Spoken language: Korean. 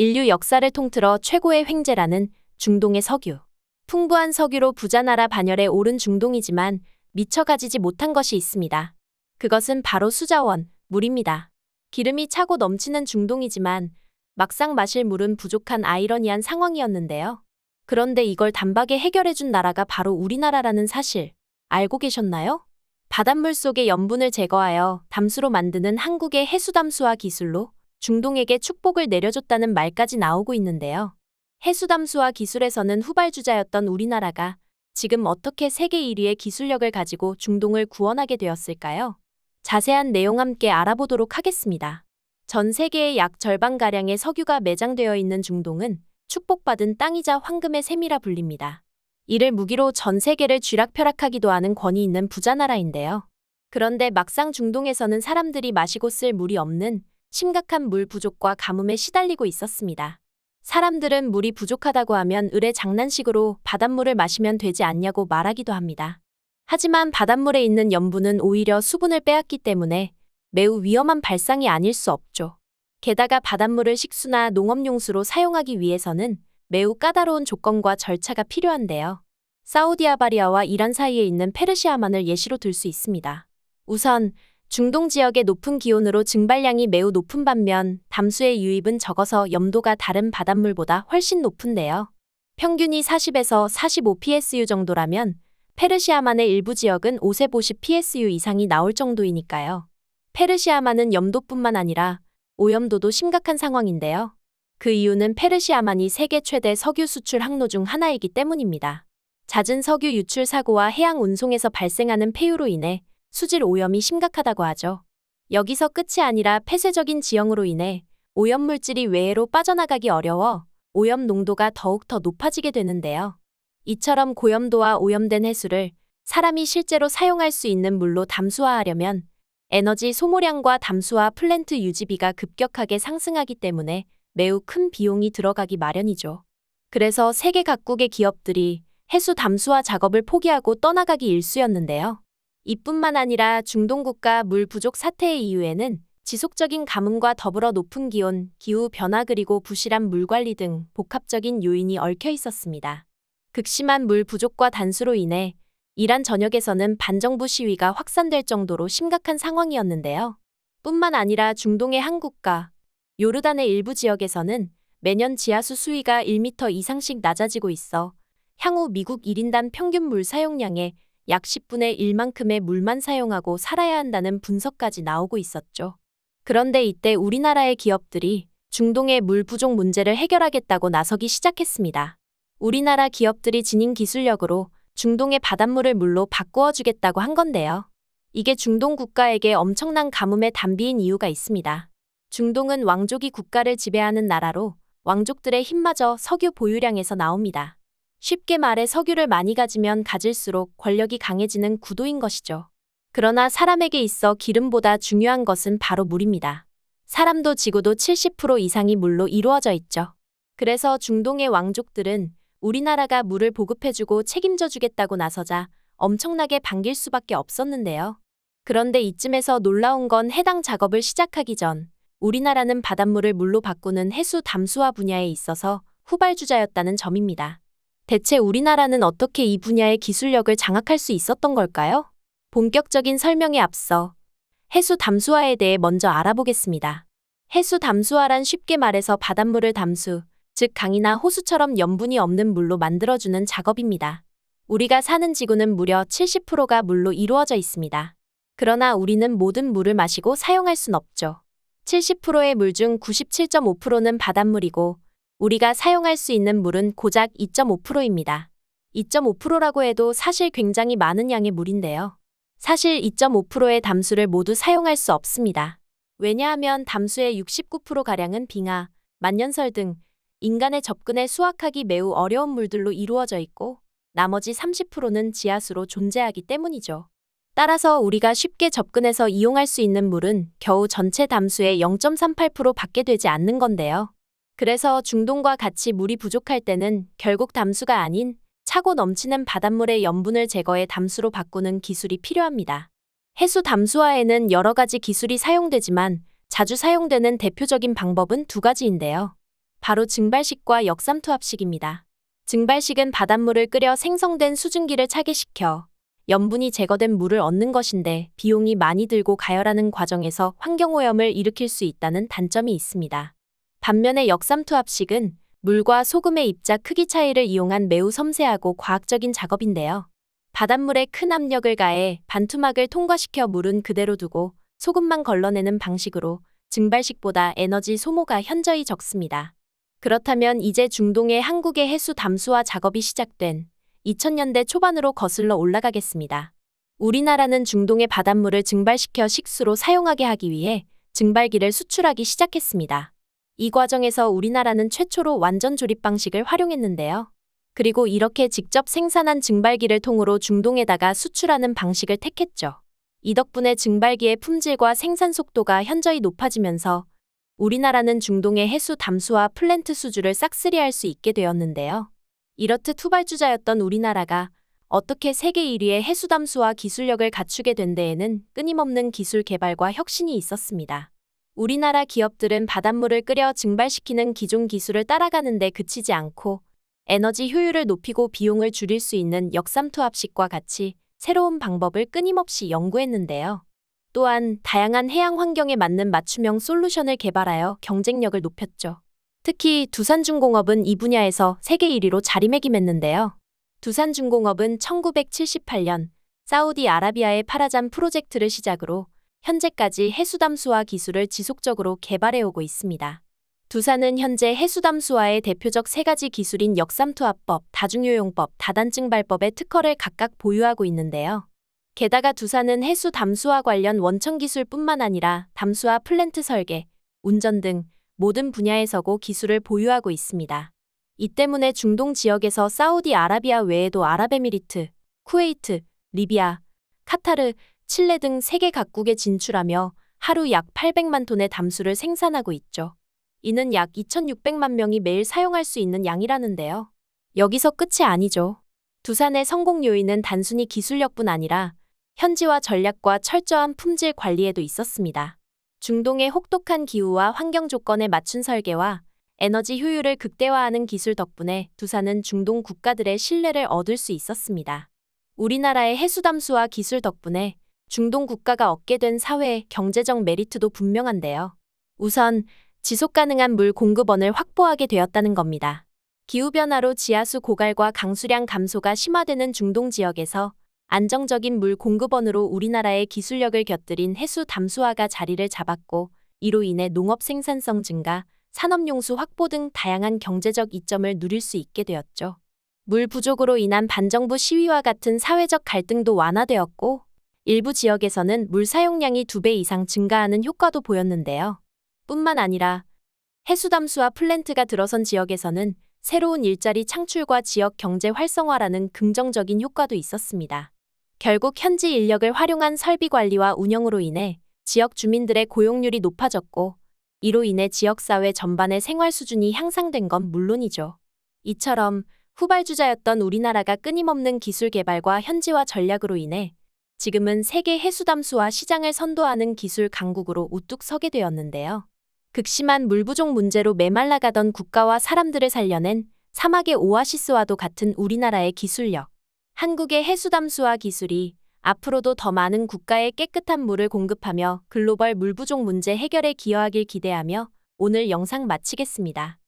인류 역사를 통틀어 최고의 횡재라는 중동의 석유. 풍부한 석유로 부자 나라 반열에 오른 중동이지만 미처 가지지 못한 것이 있습니다. 그것은 바로 수자원, 물입니다. 기름이 차고 넘치는 중동이지만 막상 마실 물은 부족한 아이러니한 상황이었는데요. 그런데 이걸 단박에 해결해준 나라가 바로 우리나라라는 사실 알고 계셨나요? 바닷물 속의 염분을 제거하여 담수로 만드는 한국의 해수담수화 기술로 중동에게 축복을 내려줬다는 말까지 나오고 있는데요. 해수담수화 기술에서는 후발주자였던 우리나라가 지금 어떻게 세계 1위의 기술력을 가지고 중동을 구원하게 되었을까요? 자세한 내용 함께 알아보도록 하겠습니다. 전 세계의 약 절반가량의 석유가 매장되어 있는 중동은 축복받은 땅이자 황금의 샘이라 불립니다. 이를 무기로 전 세계를 쥐락펴락하기도 하는 권위 있는 부자 나라인데요. 그런데 막상 중동에서는 사람들이 마시고 쓸 물이 없는 심각한 물 부족과 가뭄에 시달리고 있었습니다. 사람들은 물이 부족하다고 하면 을의 장난식으로 바닷물을 마시면 되지 않냐고 말하기도 합니다. 하지만 바닷물에 있는 염분은 오히려 수분을 빼앗기 때문에 매우 위험한 발상이 아닐 수 없죠. 게다가 바닷물을 식수나 농업용수로 사용하기 위해서는 매우 까다로운 조건과 절차가 필요한데요. 사우디아라비아와 이란 사이에 있는 페르시아만을 예시로 들 수 있습니다. 우선 중동 지역의 높은 기온으로 증발량이 매우 높은 반면 담수의 유입은 적어서 염도가 다른 바닷물보다 훨씬 높은데요. 평균이 40에서 45 psu 정도라면 페르시아만의 일부 지역은 50 psu 이상이 나올 정도이니까요. 페르시아만은 염도뿐만 아니라 오염도도 심각한 상황인데요. 그 이유는 페르시아만이 세계 최대 석유 수출 항로 중 하나이기 때문입니다. 잦은 석유 유출 사고와 해양 운송에서 발생하는 폐유로 인해 수질 오염이 심각하다고 하죠. 여기서 끝이 아니라 폐쇄적인 지형으로 인해 오염물질이 외해로 빠져나가기 어려워 오염 농도가 더욱 더 높아지게 되는데요. 이처럼 고염도와 오염된 해수를 사람이 실제로 사용할 수 있는 물로 담수화하려면 에너지 소모량과 담수화 플랜트 유지비가 급격하게 상승하기 때문에 매우 큰 비용이 들어가기 마련이죠. 그래서 세계 각국의 기업들이 해수 담수화 작업을 포기하고 떠나가기 일쑤였는데요. 이뿐만 아니라 중동 국가 물 부족 사태의 이유에는 지속적인 가뭄과 더불어 높은 기온, 기후 변화 그리고 부실한 물 관리 등 복합적인 요인이 얽혀 있었습니다. 극심한 물 부족과 단수로 인해 이란 전역에서는 반정부 시위가 확산될 정도로 심각한 상황이었는데요. 뿐만 아니라 중동의 한 국가, 요르단의 일부 지역에서는 매년 지하수 수위가 1m 이상씩 낮아지고 있어 향후 미국 1인당 평균 물 사용량의 약 10분의 1만큼의 물만 사용하고 살아야 한다는 분석까지 나오고 있었죠. 그런데 이때 우리나라의 기업들이 중동의 물 부족 문제를 해결하겠다고 나서기 시작했습니다. 우리나라 기업들이 지닌 기술력으로 중동의 바닷물을 물로 바꾸어 주겠다고 한 건데요. 이게 중동 국가에게 엄청난 가뭄의 단비인 이유가 있습니다. 중동은 왕족이 국가를 지배하는 나라로 왕족들의 힘마저 석유 보유량에서 나옵니다. 쉽게 말해 석유를 많이 가지면 가질수록 권력이 강해지는 구도인 것이죠. 그러나 사람에게 있어 기름보다 중요한 것은 바로 물입니다. 사람도 지구도 70% 이상이 물로 이루어져 있죠. 그래서 중동의 왕족들은 우리나라가 물을 보급해주고 책임져 주겠다고 나서자 엄청나게 반길 수밖에 없었는데요. 그런데 이쯤에서 놀라운 건 해당 작업을 시작하기 전 우리나라는 바닷물을 물로 바꾸는 해수 담수화 분야에 있어서 후발주자였다는 점입니다. 대체 우리나라는 어떻게 이 분야의 기술력을 장악할 수 있었던 걸까요? 본격적인 설명에 앞서 해수 담수화에 대해 먼저 알아보겠습니다. 해수 담수화란 쉽게 말해서 바닷물을 담수, 즉 강이나 호수처럼 염분이 없는 물로 만들어주는 작업입니다. 우리가 사는 지구는 무려 70%가 물로 이루어져 있습니다. 그러나 우리는 모든 물을 마시고 사용할 순 없죠. 70%의 물 중 97.5%는 바닷물이고 우리가 사용할 수 있는 물은 고작 2.5%입니다. 2.5%라고 해도 사실 굉장히 많은 양의 물인데요. 사실 2.5%의 담수를 모두 사용할 수 없습니다. 왜냐하면 담수의 69%가량은 빙하, 만년설 등 인간의 접근에 수확하기 매우 어려운 물들로 이루어져 있고 나머지 30%는 지하수로 존재하기 때문이죠. 따라서 우리가 쉽게 접근해서 이용할 수 있는 물은 겨우 전체 담수의 0.38%밖에 되지 않는 건데요. 그래서 중동과 같이 물이 부족할 때는 결국 담수가 아닌 차고 넘치는 바닷물의 염분을 제거해 담수로 바꾸는 기술이 필요합니다. 해수 담수화에는 여러 가지 기술이 사용되지만 자주 사용되는 대표적인 방법은 두 가지인데요. 바로 증발식과 역삼투압식입니다. 증발식은 바닷물을 끓여 생성된 수증기를 차게시켜 염분이 제거된 물을 얻는 것인데 비용이 많이 들고 가열하는 과정에서 환경오염을 일으킬 수 있다는 단점이 있습니다. 반면에 역삼투압식은 물과 소금의 입자 크기 차이를 이용한 매우 섬세하고 과학적인 작업인데요. 바닷물에 큰 압력을 가해 반투막을 통과시켜 물은 그대로 두고 소금만 걸러내는 방식으로 증발식보다 에너지 소모가 현저히 적습니다. 그렇다면 이제 중동의 한국의 해수 담수화 작업이 시작된 2000년대 초반으로 거슬러 올라가겠습니다. 우리나라는 중동의 바닷물을 증발시켜 식수로 사용하게 하기 위해 증발기를 수출하기 시작했습니다. 이 과정에서 우리나라는 최초로 완전 조립 방식을 활용했는데요. 그리고 이렇게 직접 생산한 증발기를 통으로 중동에다가 수출하는 방식을 택했죠. 이 덕분에 증발기의 품질과 생산 속도가 현저히 높아지면서 우리나라는 중동의 해수 담수화 플랜트 수주를 싹쓸이할 수 있게 되었는데요. 이렇듯 후발주자였던 우리나라가 어떻게 세계 1위의 해수 담수화 기술력을 갖추게 된 데에는 끊임없는 기술 개발과 혁신이 있었습니다. 우리나라 기업들은 바닷물을 끓여 증발시키는 기존 기술을 따라가는 데 그치지 않고 에너지 효율을 높이고 비용을 줄일 수 있는 역삼투압식과 같이 새로운 방법을 끊임없이 연구했는데요. 또한 다양한 해양 환경에 맞는 맞춤형 솔루션을 개발하여 경쟁력을 높였죠. 특히 두산중공업은 이 분야에서 세계 1위로 자리매김했는데요. 두산중공업은 1978년 사우디아라비아의 파라잠 프로젝트를 시작으로 현재까지 해수담수화 기술을 지속적으로 개발해오고 있습니다. 두산은 현재 해수담수화의 대표적 세 가지 기술인 역삼투압법, 다중요용법, 다단증발법의 특허를 각각 보유하고 있는데요. 게다가 두산은 해수 담수화 관련 원천 기술뿐만 아니라 담수화 플랜트 설계, 운전 등 모든 분야에서고 기술을 보유하고 있습니다. 이 때문에 중동 지역에서 사우디아라비아 외에도 아랍에미리트, 쿠웨이트, 리비아, 카타르, 칠레 등 세계 각국에 진출하며 하루 약 800만 톤의 담수를 생산하고 있죠. 이는 약 2,600만 명이 매일 사용할 수 있는 양이라는데요. 여기서 끝이 아니죠. 두산의 성공 요인은 단순히 기술력뿐 아니라 현지화 전략과 철저한 품질 관리에도 있었습니다. 중동의 혹독한 기후와 환경 조건에 맞춘 설계와 에너지 효율을 극대화하는 기술 덕분에 두산은 중동 국가들의 신뢰를 얻을 수 있었습니다. 우리나라의 해수담수화 기술 덕분에 중동 국가가 얻게 된 사회, 경제적 메리트도 분명한데요. 우선 지속가능한 물 공급원을 확보하게 되었다는 겁니다. 기후변화로 지하수 고갈과 강수량 감소가 심화되는 중동 지역에서 안정적인 물 공급원으로 우리나라의 기술력을 곁들인 해수 담수화가 자리를 잡았고, 이로 인해 농업 생산성 증가, 산업용수 확보 등 다양한 경제적 이점을 누릴 수 있게 되었죠. 물 부족으로 인한 반정부 시위와 같은 사회적 갈등도 완화되었고, 일부 지역에서는 물 사용량이 2배 이상 증가하는 효과도 보였는데요. 뿐만 아니라 해수담수화 플랜트가 들어선 지역에서는 새로운 일자리 창출과 지역 경제 활성화라는 긍정적인 효과도 있었습니다. 결국 현지 인력을 활용한 설비 관리와 운영으로 인해 지역 주민들의 고용률이 높아졌고, 이로 인해 지역사회 전반의 생활 수준이 향상된 건 물론이죠. 이처럼 후발주자였던 우리나라가 끊임없는 기술 개발과 현지화 전략으로 인해 지금은 세계 해수담수화 시장을 선도하는 기술 강국으로 우뚝 서게 되었는데요. 극심한 물 부족 문제로 메말라가던 국가와 사람들을 살려낸 사막의 오아시스와도 같은 우리나라의 기술력. 한국의 해수담수화 기술이 앞으로도 더 많은 국가에 깨끗한 물을 공급하며 글로벌 물 부족 문제 해결에 기여하길 기대하며 오늘 영상 마치겠습니다.